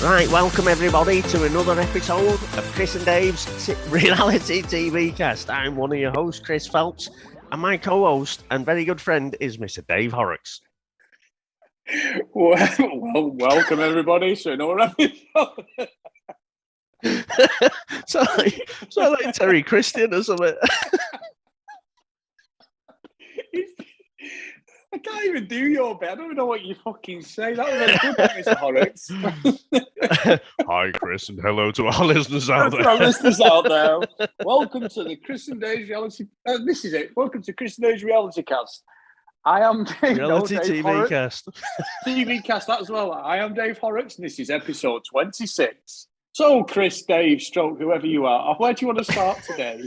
Right, welcome everybody to another episode of Chris and Dave's Reality TV Cast. I'm one of your hosts, Chris Phelps, and my co-host and very good friend is Mr. Dave Horrocks. Well, welcome everybody to another episode. so like Terry Christian or something. I can't even do your bit. I don't even know what you fucking say. That was very good, Mr. Horrocks. Hi, Chris, and hello to our listeners out there. Our listeners out there. Welcome to the Chris and Dave's Reality. This is it. Welcome to Chris and Dave's Reality Cast. I am Dave. Reality Dave TV Horrocks. Cast. TV Cast as well. I am Dave Horrocks, and this is episode 26. So, Chris, Dave, Stroke, whoever you are, where do you want to start today?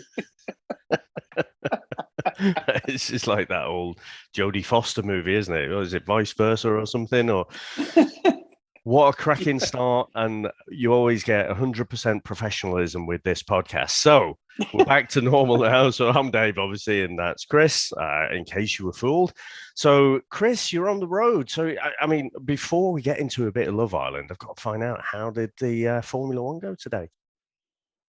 It's just like that old Jodie Foster movie, isn't it? Or is it Vice Versa or something? Or what a cracking start. And you always get 100% professionalism with this podcast. So we're back to normal now. So I'm Dave, obviously, and that's Chris, in case you were fooled. So, Chris, you're on the road. So, I mean, before we get into a bit of Love Island, I've got to find out, how did the Formula One go today?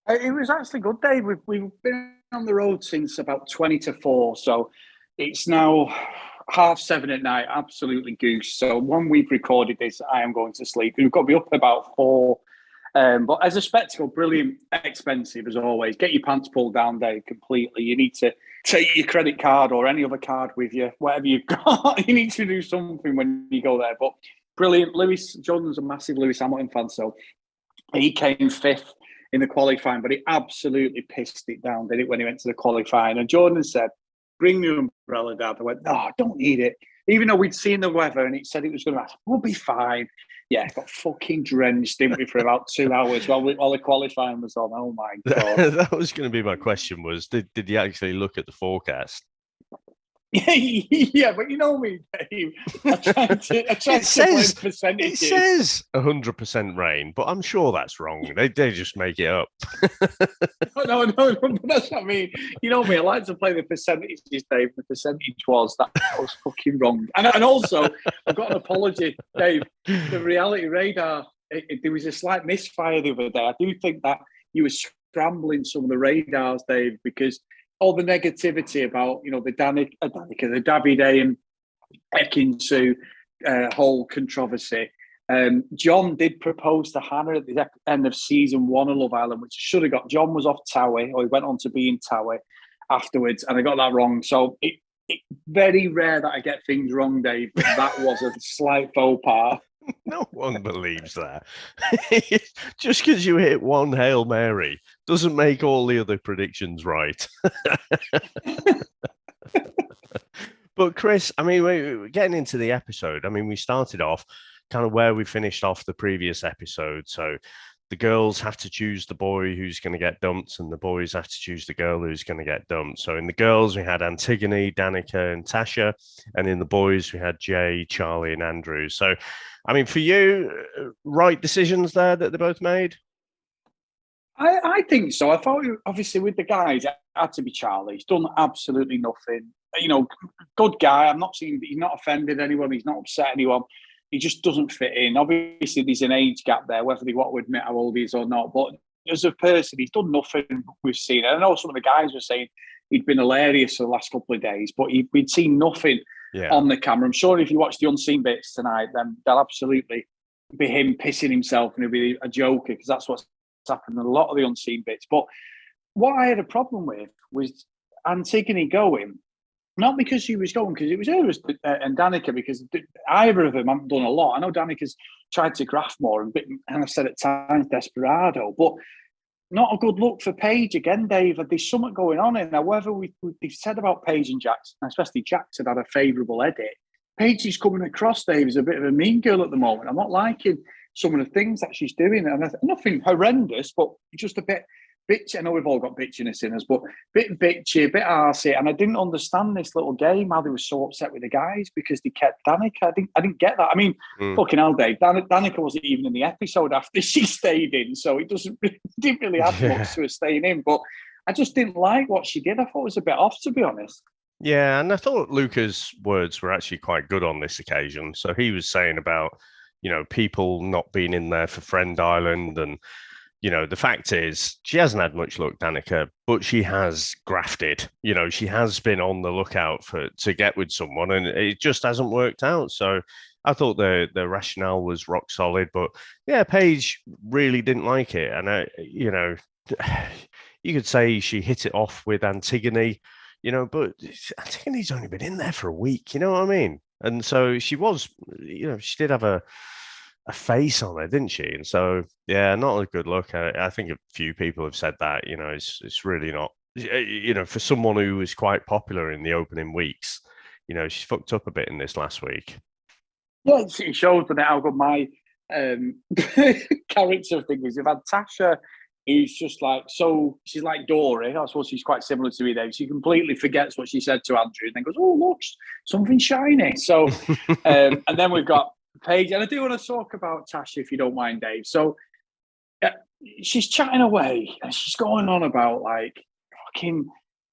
It was actually good, Dave. We've been on the road since about 20 to 4, so it's now 7:30 at night, absolutely goose. So when we've recorded this, I am going to sleep. We've got to be up about 4. But as a spectacle, brilliant, expensive as always. Get your pants pulled down, Dave, completely. You need to take your credit card or any other card with you, whatever you've got. You need to do something when you go there. But brilliant. Lewis Jordan's a massive Lewis Hamilton fan, so he came 5th in the qualifying, but he absolutely pissed it down, did it, when he went to the qualifying. And Jordan said, "Bring the umbrella, Dad." I went, "No, I don't need it." Even though we'd seen the weather and it said it was going to happen, we'll be fine. Yeah, got fucking drenched, didn't we, for about 2 hours while the qualifying was on. Oh, my God. That was going to be my question was, did you actually look at the forecast? Yeah, but you know me, Dave. I tried to blame percentages. It says 100% rain, but I'm sure that's wrong. They just make it up. No, that's what I mean. You know me, I like to play the percentages, Dave. The percentage was that was fucking wrong. And also, I've got an apology, Dave. The reality radar, there was a slight misfire the other day. I do think that you were scrambling some of the radars, Dave, because all the negativity about, the the Davide and Ekin-Su whole controversy. John did propose to Hannah at the end of season 1 of Love Island, which I should have got. John was off Towie, or he went on to be in Towie afterwards, and I got that wrong. So it's very rare that I get things wrong, Dave, but that was a slight faux pas. No one believes that. Just because you hit one Hail Mary doesn't make all the other predictions right. But Chris, I mean, we're getting into the episode. I mean, we started off kind of where we finished off the previous episode. So the girls have to choose the boy who's going to get dumped, and the boys have to choose the girl who's going to get dumped. So in the girls, we had Antigone, Danica, and Tasha. And in the boys, we had Jay, Charlie, and Andrew. So, I mean, for you, right decisions there that they both made? I think so. I thought, obviously, with the guys, it had to be Charlie. He's done absolutely nothing. Good guy. I'm not saying he's not offended anyone. He's not upset anyone. He just doesn't fit in. Obviously, there's an age gap there, whether they want to admit how old he is or not. But as a person, he's done nothing we've seen. I know some of the guys were saying he'd been hilarious for the last couple of days, but we'd seen nothing on the camera. I'm sure if you watch the unseen bits tonight, then they'll absolutely be him pissing himself and he'll be a joker, because that's what's happened in a lot of the unseen bits. But what I had a problem with was Antigone going. Not because she was going, because it was her and Danica, because either of them haven't done a lot. I know Danica's tried to graft more and I've said at times desperado, but not a good look for Paige again, Dave. There's something going on in there. Whether we've said about Paige and Jackson, especially Jackson had a favourable edit. Paige is coming across, Dave, as a bit of a mean girl at the moment. I'm not liking. some of the things that she's doing, and nothing horrendous, but just a bit bitchy. I know we've all got bitchiness in us, but bit bitchy, a bit arsey. And I didn't understand this little game, how they were so upset with the guys because they kept Danica. I didn't get that. I mean, fucking hell, Dave. Danica wasn't even in the episode after she stayed in, so it didn't really have much to her staying in. But I just didn't like what she did. I thought it was a bit off, to be honest. Yeah, and I thought Luca's words were actually quite good on this occasion. So he was saying about, people not being in there for Friend Island, and the fact is, she hasn't had much luck, Danica, but she has grafted. She has been on the lookout to get with someone, and it just hasn't worked out. So I thought the rationale was rock solid, but yeah, Paige really didn't like it, and you could say she hit it off with Antigone, but Antigone's only been in there for a week. You know what I mean? And so she was, she did have a face on her, didn't she? And so, yeah, not a good look. I think a few people have said that. It's really not. For someone who was quite popular in the opening weeks, she's fucked up a bit in this last week. Yeah, it shows that how good my character thing is. We've had Tasha, who's just like, so she's like Dory. I suppose she's quite similar to me, Dave. She completely forgets what she said to Andrew and then goes, oh, look, something shiny. So, and then we've got Paige. And I do want to talk about Tasha, if you don't mind, Dave. So she's chatting away and she's going on about like fucking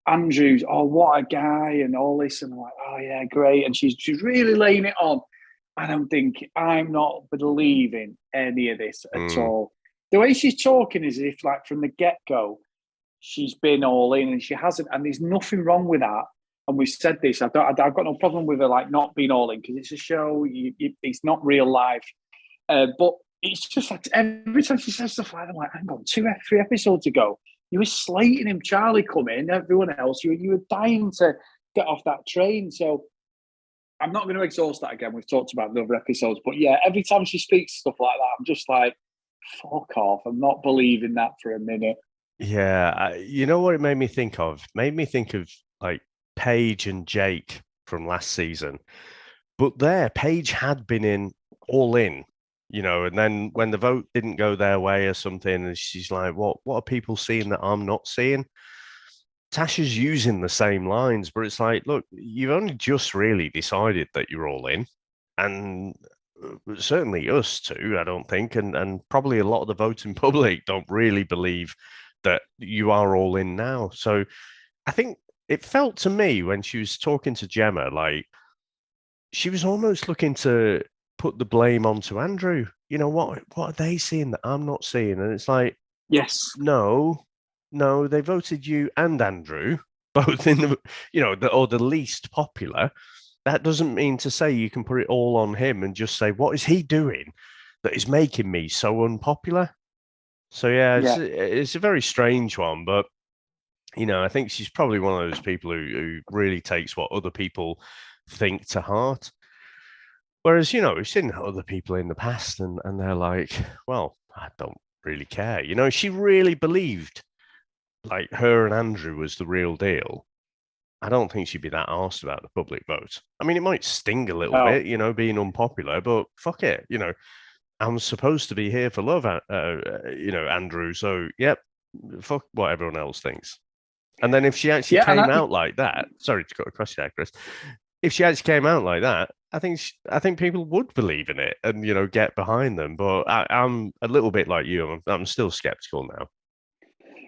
Andrews, oh, what a guy, and all this. And I'm like, oh, yeah, great. And she's really laying it on. And I'm thinking, I'm not believing any of this at all. The way she's talking is as if, like, from the get-go, she's been all in and she hasn't. And there's nothing wrong with that. And we've said this. I've got no problem with her, like, not being all in because it's a show. It's not real life. But it's just like every time she says stuff like that, I'm like, hang on, 3 episodes ago, you were slating him, Charlie come in, everyone else. You were dying to get off that train. So I'm not going to exhaust that again. We've talked about the other episodes. But yeah, every time she speaks stuff like that, I'm just like, fuck off. I'm not believing that for a minute. Yeah. You know what it made me think of? It made me think of like Paige and Jake from last season. But there, Paige had been in all in, and then when the vote didn't go their way or something, and she's like, what are people seeing that I'm not seeing? Tasha's using the same lines, but it's like, look, you've only just really decided that you're all in, and certainly us too, I don't think, and probably a lot of the voting public don't really believe that you are all in now. So I think it felt to me when she was talking to Gemma, like she was almost looking to put the blame onto Andrew. What are they seeing that I'm not seeing? And it's like, yes, no, they voted you and Andrew both in the least popular. That doesn't mean to say you can put it all on him and just say, what is he doing that is making me so unpopular? So yeah, it's a very strange one, but I think she's probably one of those people who really takes what other people think to heart. Whereas, we've seen other people in the past and they're like, well, I don't really care. She really believed like her and Andrew was the real deal. I don't think she'd be that arsed about the public vote. I mean, it might sting a little bit, being unpopular, but fuck it. I'm supposed to be here for love, Andrew. So, yep, fuck what everyone else thinks. And then if she actually came out like that, sorry to cut across there, Chris. If she actually came out like that, I think people would believe in it and get behind them. But I'm a little bit like you. I'm still skeptical now.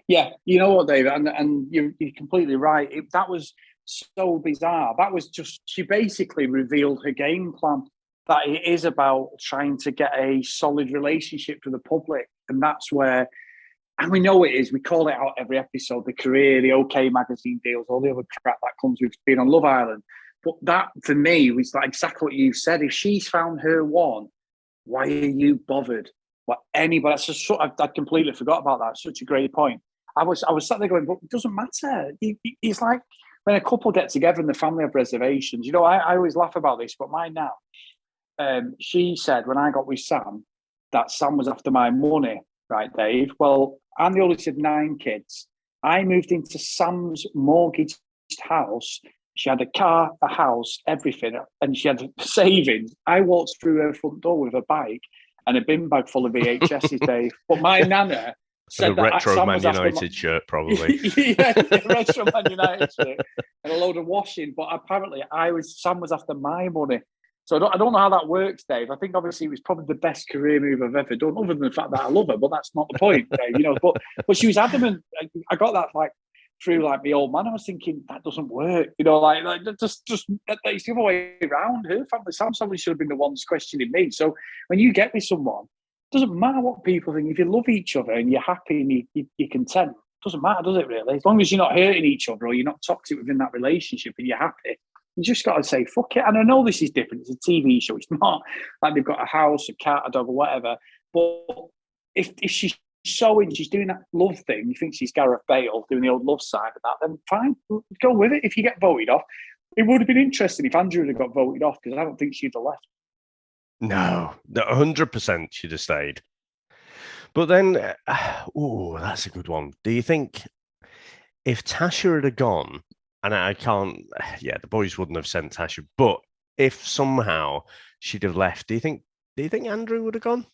Yeah, you know what, David, and you're completely right. That was so bizarre. That was just, she basically revealed her game plan, that it is about trying to get a solid relationship to the public. And that's where, and we know it is, we call it out every episode, the career, the OK magazine deals, all the other crap that comes with being on Love Island. But that, for me, was like exactly what you said. If she's found her one, why are you bothered? What anybody? That's just, I completely forgot about that. Such a great point. I was sat there going, but it doesn't matter. It's like when a couple get together and the family have reservations. I always laugh about this, but mine now. She said when I got with Sam that Sam was after my money, right, Dave? Well, I'm the oldest of 9 kids. I moved into Sam's mortgaged house. She had a car, a house, everything, and she had savings. I walked through her front door with a bike, and a bin bag full of VHSs, Dave. But my nana said and a that retro Sam Man was after United shirt, probably. yeah, retro Man United shirt and a load of washing. But apparently, Sam was after my money. So I don't know how that works, Dave. I think obviously it was probably the best career move I've ever done, other than the fact that I love her. But that's not the point, Dave. But she was adamant. I got that through my old man. I was thinking that doesn't work. Just it's the other way around. Her family, Sam family should have been the ones questioning me. So when you get with someone, it doesn't matter what people think. If you love each other and you're happy and you're content, it doesn't matter, does it really? As long as you're not hurting each other or you're not toxic within that relationship and you're happy. You just got to say, fuck it. And I know this is different. It's a TV show. It's not like they've got a house, a cat, a dog, or whatever. But if she's she's doing that love thing, you think she's Gareth Bale doing the old love side of that, then fine, go with it. If you get voted off, it would have been interesting if Andrew had got voted off, because I don't think she'd have left. No, 100% she'd have stayed. But then, that's a good one. Do you think if Tasha had gone, and I can't, the boys wouldn't have sent Tasha, but if somehow she'd have left, do you think Andrew would have gone?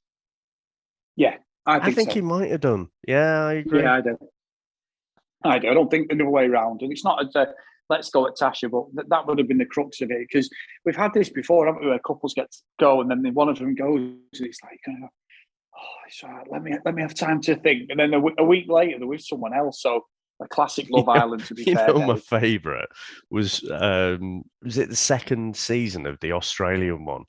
Yeah, I think so. He might have done. Yeah, I agree. Yeah, I do. I don't think the other way around. And it's not let's go at Tasha, but that would have been the crux of it, because we've had this before, haven't we, where couples get to go and then one of them goes, and it's like, it's all right, let me have time to think. And then a week later, they're with someone else. So a classic Love Island, to be fair. My favourite was it the second season of the Australian one?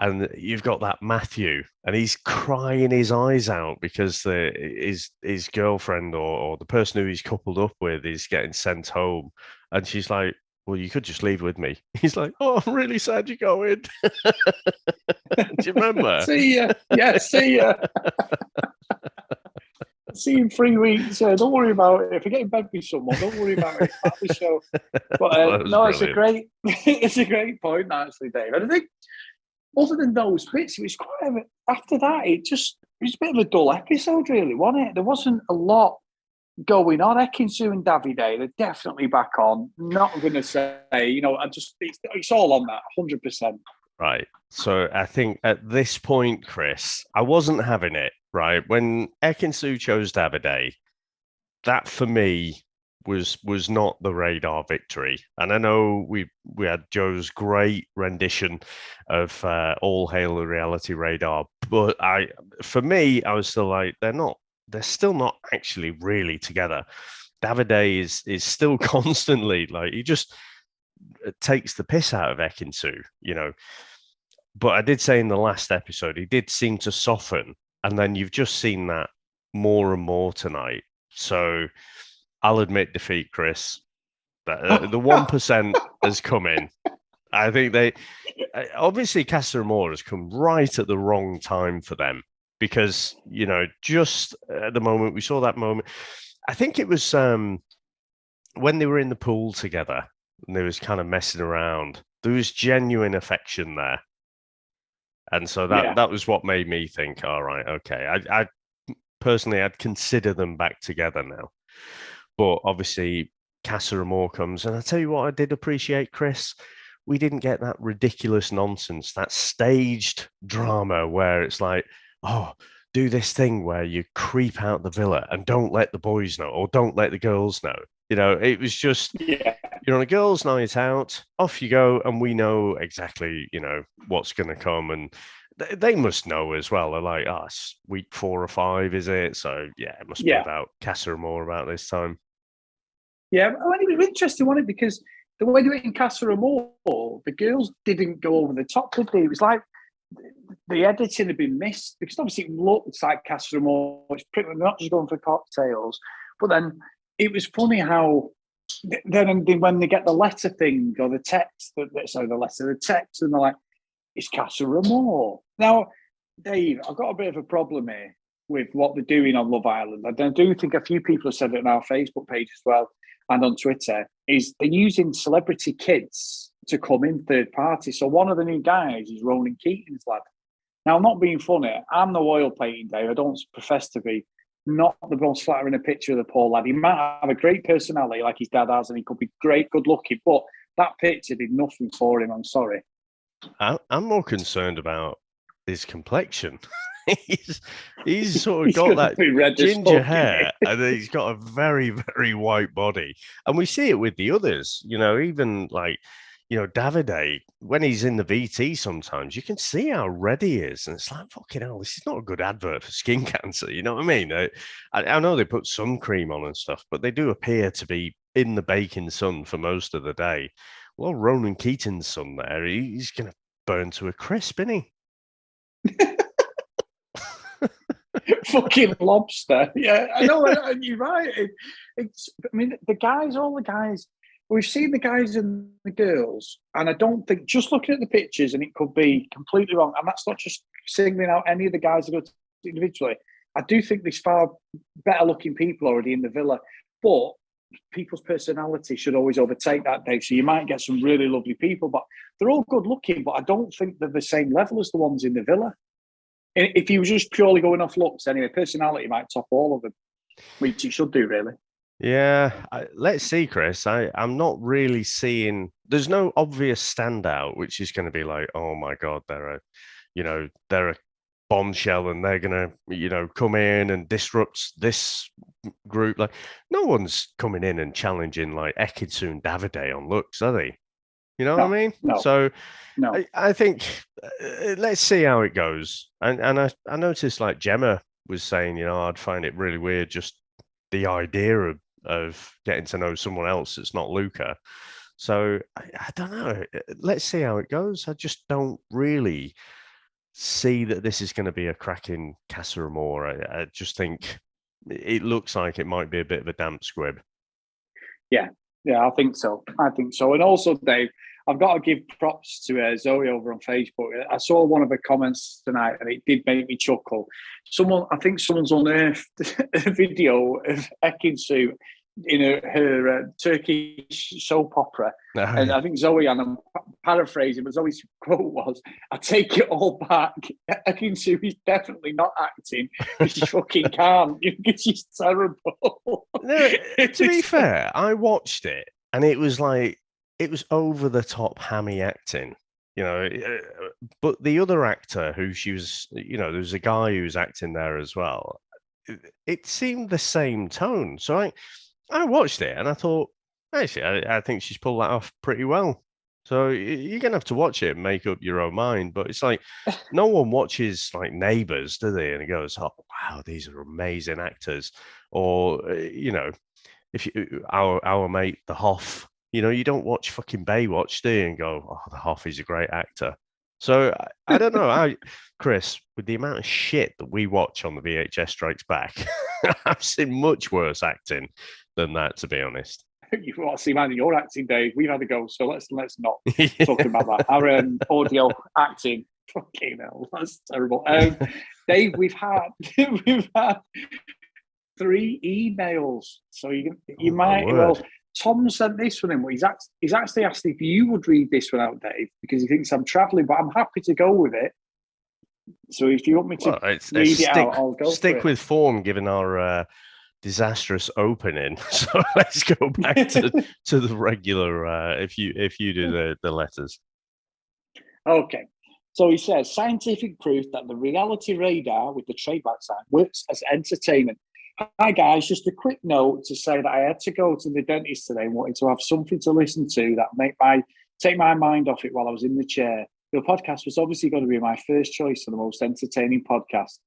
And you've got that Matthew, and he's crying his eyes out because his girlfriend or the person who he's coupled up with is getting sent home. And she's like, well, you could just leave with me. He's like, oh, I'm really sad you're going. Do you remember? See ya. Yeah, see ya. See you in 3 weeks. Don't worry about it. If you get in bed with someone, don't worry about it. It's the show. But no, it's it's a great point, actually, Dave. And I think, other than those bits, it was quite after that, it was a bit of a dull episode, really, wasn't it? There wasn't a lot going on. Ekin-Su and Davide, they're definitely back on. Not going to say, it's all on that, 100%. Right. So I think at this point, Chris, I wasn't having it, right? When Ekin-Su chose Davide, that for me was not the radar victory. And I know we had Joe's great rendition of All Hail the Reality Radar, but for me, I was still like, they're still not actually really together. Davide is still constantly like, he just takes the piss out of Ekin-Su, But I did say in the last episode, he did seem to soften, and then you've just seen that more and more tonight. So I'll admit defeat, Chris. The 1% has come in. I think obviously Casa Amor has come right at the wrong time for them, because, just at the moment, we saw that moment. I think it was when they were in the pool together and they was kind of messing around. There was genuine affection there. And so that was what made me think, all right, okay. I personally, I'd consider them back together now. But obviously, Casa Amor comes. And I tell you what I did appreciate, Chris. We didn't get that ridiculous nonsense, that staged drama where it's like, oh, do this thing where you creep out the villa and don't let the boys know or don't let the girls know. It was just, you're on a girls' night out, off you go, and we know exactly, what's going to come. And they must know as well. They're like, it's week 4 or 5, is it? So, it must be about Casa Amor about this time. Yeah, it was interesting, wasn't it? Because the way they were in Casa Amor, the girls didn't go over the top, did they? It was like the editing had been missed, because obviously it looked like Casa Amor. It's pretty much not just going for cocktails, but then it was funny how then when they get the letter thing or the text, the text, and they're like, it's Casa Amor. Now, Dave, I've got a bit of a problem here with what they're doing on Love Island. I do think a few people have said it on our Facebook page as well and on Twitter, is they're using celebrity kids to come in third party. So one of the new guys is Ronan Keating's lad. Now, I'm not being funny. I'm no oil painting, Dave. I don't profess to be. Not the most flattering a picture of the poor lad. He might have a great personality like his dad has, and he could be great, good looking, but that picture did nothing for him. I'm sorry. I'm more concerned about his complexion. he's sort of got that be red as ginger fuck, hair, and he's got a very, very white body. And we see it with the others, even like, Davide, when he's in the VT sometimes, you can see how red he is. And it's like, fucking hell, this is not a good advert for skin cancer. You know what I mean? I know they put sun cream on and stuff, but they do appear to be in the baking sun for most of the day. Well, Ronan Keating's son there, he's going to burn to a crisp, isn't he? Fucking lobster. Yeah, I know. You're right. All the guys, we've seen the guys and the girls, and I don't think, just looking at the pictures, and it could be completely wrong, and that's not just singling out any of the guys that go individually. I do think there's far better looking people already in the villa, but people's personality should always overtake that, Dave. So you might get some really lovely people, but they're all good looking, but I don't think they're the same level as the ones in the villa. If he was just purely going off looks, anyway, personality might top all of them, which he should do, really. Yeah, let's see, Chris. I'm not really seeing. There's no obvious standout, which is going to be like, oh my god, they're a bombshell, and they're going to, come in and disrupt this group. Like, no one's coming in and challenging like Ekin Davide on looks, are they? You know what I mean? No. So No. I think let's see how it goes. And I noticed like Gemma was saying, I'd find it really weird just the idea of getting to know someone else that's not Luca. So I don't know. Let's see how it goes. I just don't really see that this is going to be a cracking Casa Amor. I just think it looks like it might be a bit of a damp squib. Yeah, I think so. And also, Dave, I've got to give props to Zoe over on Facebook. I saw one of her comments tonight, and it did make me chuckle. I think someone's unearthed a video of Ekin-Su in her Turkish soap opera. And I think Zoe, and I'm paraphrasing, but Zoe's quote was, "I take it all back. Ekin-Su is definitely not acting. She fucking can't. She's terrible." No, to be fair, I watched it, and it was over the top hammy acting, but the other actor who she was, there was a guy who was acting there as well. It seemed the same tone. So I watched it and I thought, actually, I think she's pulled that off pretty well. So you're going to have to watch it and make up your own mind. But it's like, no one watches like Neighbours, do they? And it goes, oh, wow, these are amazing actors. Or, if our mate, the Hoff, you don't watch fucking Baywatch, do you? And go, oh, the Hoff is a great actor. So I don't know. Chris, with the amount of shit that we watch on the VHS Strikes Back, I've seen much worse acting than that, to be honest. You want to see, man, your acting, Dave. We've had a go, so let's not talk about that. Our audio acting, fucking hell, that's terrible. Dave, we've had 3 emails, so you might well. Tom sent this one in, but he's actually asked if you would read this one out, Dave, because he thinks I'm travelling, but I'm happy to go with it. So if you want me to read it out, I'll go. Stick with form, given our disastrous opening. So let's go back to the regular. If you do the letters. Okay. So he says, scientific proof that the reality radar with the trademark sign works as entertainment. Hi guys, just a quick note to say that I had to go to the dentist today and wanted to have something to listen to that take my mind off it while I was in the chair. Your podcast was obviously going to be my first choice for the most entertaining podcast.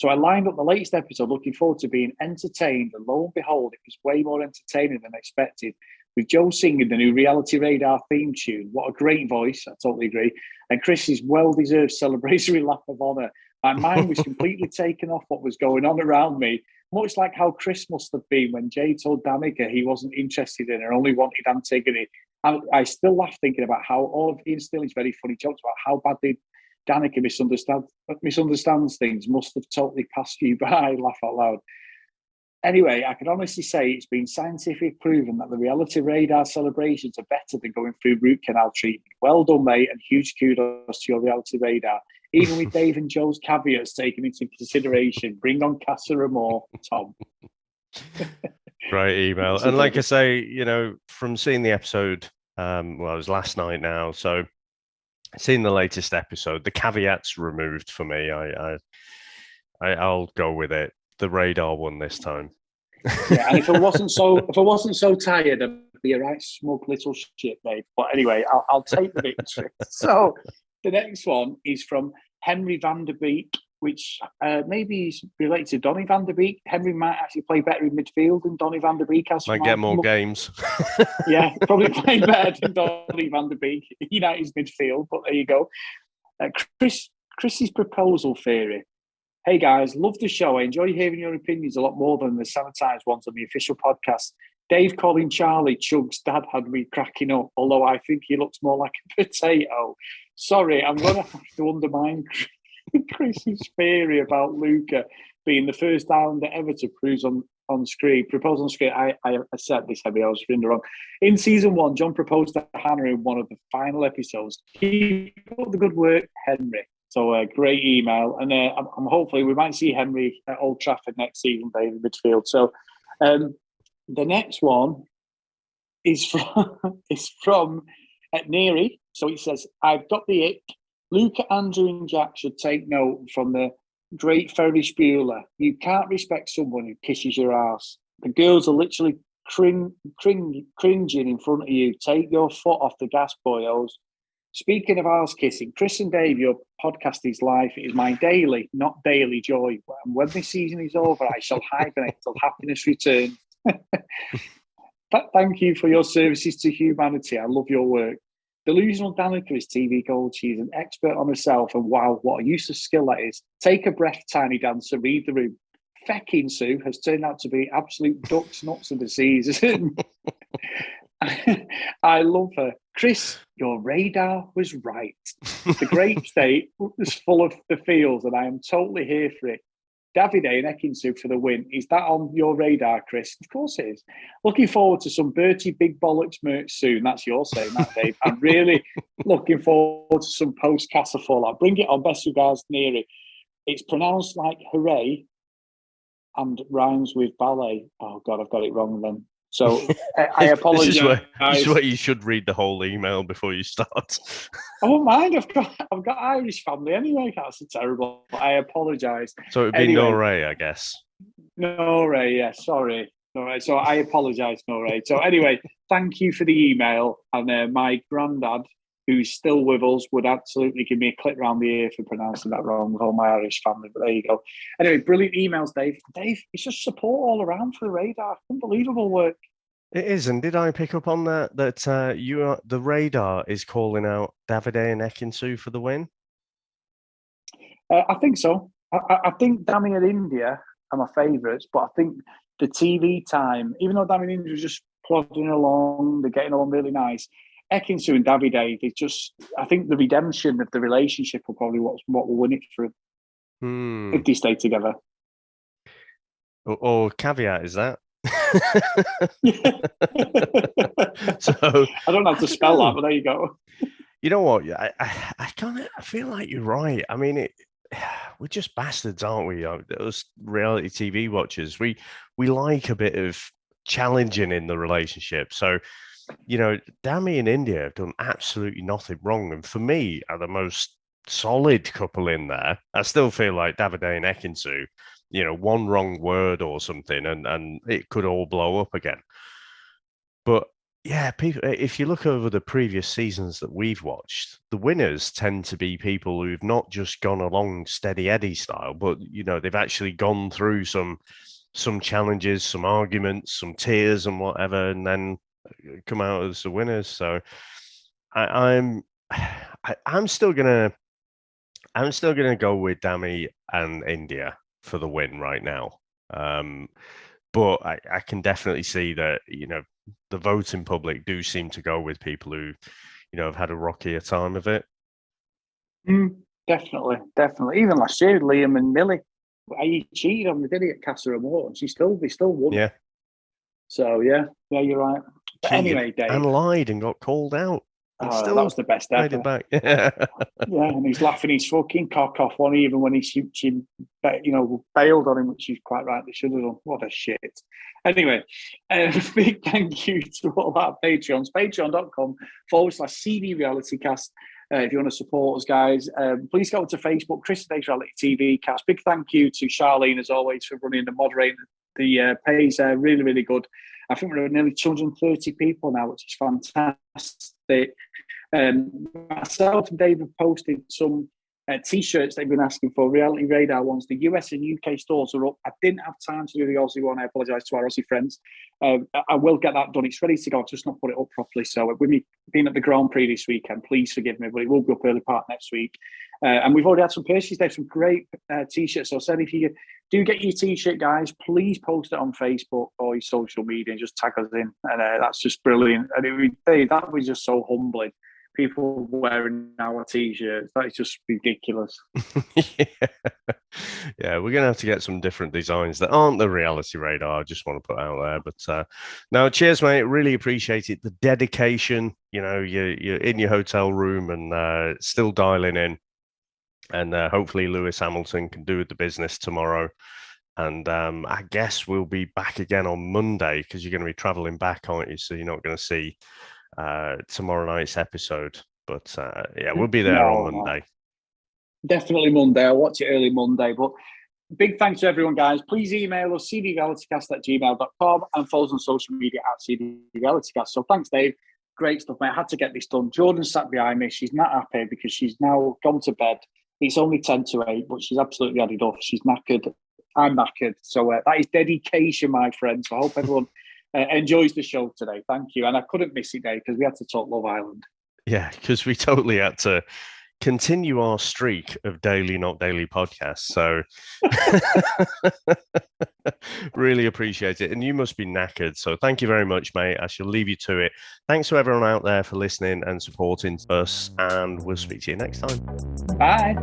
So I lined up the latest episode looking forward to being entertained, and lo and behold, it was way more entertaining than expected, with Joe singing the new Reality Radar theme tune. What a great voice, I totally agree. And Chris's well-deserved celebratory lap of honour. My mind was completely taken off what was going on around me, much like how Chris must have been when Jay told Danica he wasn't interested in her, only wanted Antigone. I still laugh thinking about how all of Ian Stilling's very funny jokes about how badly Danica misunderstands things must have totally passed you by. Laugh out loud. Anyway, I can honestly say it's been scientifically proven that the Reality Radar celebrations are better than going through root canal treatment. Well done, mate, and huge kudos to your Reality Radar. Even with Dave and Joe's caveats taken into consideration, bring on Casa Amor, Tom. Great email. And like I say, from seeing the episode, it was last night now, so seen the latest episode. The caveats removed for me. I'll go with it. The radar one this time. Yeah, and if I wasn't so tired, I'd be a right smug little shit, mate. But anyway, I'll take the victory. So the next one is from Henry van der Beek, which maybe is related to Donny van der Beek. Henry might actually play better in midfield than Donny van der Beek has. Might get more games. Yeah, probably play better than Donny van der Beek. United's midfield, but there you go. Chris's proposal theory. Hey guys, love the show. I enjoy hearing your opinions a lot more than the sanitized ones on the official podcast. Dave calling Charlie Chug's dad had me cracking up, although I think he looks more like a potato. Sorry, I'm going to have to undermine Chris's theory about Luca being the first Islander ever to propose on screen. I said this, I was reading wrong. In season 1, John proposed to Hannah in one of the final episodes. Keep up the good work, Henry. So a great email, and I'm hopefully we might see Henry at Old Trafford next season, David midfield. So the next one is from Neary. So he says, "I've got the ick. Luca, Andrew, and Jack should take note from the great Ferris Bueller. You can't respect someone who kisses your ass. The girls are literally cringing in front of you. Take your foot off the gas, boyos." Speaking of arse kissing, Chris and Dave, your podcast is life. It is my daily, not daily joy. And when this season is over, I shall hibernate till happiness returns. Thank you for your services to humanity. I love your work. Delusional Danica is TV gold. She is an expert on herself. And wow, what a useless skill that is. Take a breath, Tiny Dancer. Read the room. Fecking Sue has turned out to be absolute ducks, nuts, and disease. I love her. Chris, your radar was right. The great state was full of the feels, and I am totally here for it. Davide and Ekinsu for the win. Is that on your radar, Chris? Of course it is. Looking forward to some Bertie Big Bollocks merch soon. That's your saying that, Dave. I'm really looking forward to some post-Casa fallout. Bring it on. Best regards, Neary. It's pronounced like hooray and rhymes with ballet. Oh, God, I've got it wrong then. So I apologise. This is where you should read the whole email before you start. I won't mind. I've got Irish family anyway. That's terrible. I apologise. So it'd be anyway, Noré, I guess. Noré, yeah. Sorry. Noré. So I apologise, Noré. So anyway, thank you for the email. And my granddad, who's still with us, would absolutely give me a clip round the ear for pronouncing that wrong with all my Irish family. But there you go. Anyway, brilliant emails, Dave. Dave, it's just support all around for the radar. Unbelievable work. It is, and did I pick up on that the radar is calling out Davide and Ekinsu for the win? I think so. I think Dami and India are my favourites, but I think the TV time, even though Dami and India are just plodding along, they're getting along really nice. Ekinsu and Davide, I think the redemption of the relationship will probably what will win it for them if they stay together. Or caveat is that? So I don't have to spell that, but there you go. You know what? I feel like you're right. I mean, we're just bastards, aren't we? Those reality TV watchers. We like a bit of challenging in the relationship. So, you know, Dami and India have done absolutely nothing wrong, and for me, are the most solid couple in there. I still feel like Davide and Ekinsu, you know, one wrong word or something, and it could all blow up again. But yeah, people, if you look over the previous seasons that we've watched, the winners tend to be people who've not just gone along steady Eddie style, but you know, they've actually gone through some challenges, some arguments, some tears, and whatever, and then come out as the winners. So I'm still gonna go with Dami and India for the win right now. But I can definitely see that, you know, the voting public do seem to go with people who, you know, have had a rockier time of it. Definitely. Even last year, Liam and Millie, he cheated on the did he at Casa Amor, and they still won. Yeah. So yeah, you're right. But anyway, Dave, and lied and got called out. That was the best ever. It back. Yeah, and he's laughing his fucking cock off one even when he bailed on him, which he's quite right. They should have done. What a shit. Anyway, big thank you to all our Patreons. Patreon.com/CD RealityCast. if you want to support us, guys, please go to Facebook, Chris Days Reality TV Cast. Big thank you to Charlene, as always, for running and moderating the page. Really, really good. I think we're at nearly 230 people now, which is fantastic. Myself and Dave have posted some T-shirts they've been asking for, Reality Radar ones. The US and UK stores are up. I didn't have time to do the Aussie one. I apologise to our Aussie friends. I will get that done. It's ready to go. I've just not put it up properly. So with me being at the Grand Prix this weekend, please forgive me, but it will be up early part next week. And we've already had some purchases. There's some great T-shirts. So I said, if you do get your T-shirt, guys, please post it on Facebook or your social media and just tag us in. And that's just brilliant. And that was just so humbling. People wearing our T-shirts. That is just ridiculous. Yeah, we're going to have to get some different designs that aren't the Reality Radar. I just want to put out there. But no, cheers, mate. Really appreciate it. The dedication, you're in your hotel room and still dialing in. And hopefully Lewis Hamilton can do with the business tomorrow. And I guess we'll be back again on Monday because you're going to be traveling back, aren't you? So you're not going to see tomorrow night's episode, but we'll be there on Monday. Definitely Monday. I'll watch it early Monday. But big thanks to everyone, guys. Please email us cdrealitycast@gmail.com and follow us on social media @cdrealitycast. So thanks, Dave. Great stuff, mate. I had to get this done. Jordan sat behind me. She's not happy because she's now gone to bed. It's only 10 to 8, but she's absolutely had enough. She's knackered. I'm knackered. So that is dedication, my friend. So I hope everyone enjoys the show today. Thank you. And I couldn't miss it, Dave, because we had to talk Love Island. Yeah, because we totally had to continue our streak of daily, not daily podcasts. So really appreciate it. And you must be knackered. So thank you very much, mate. I shall leave you to it. Thanks to everyone out there for listening and supporting us. And we'll speak to you next time. Bye.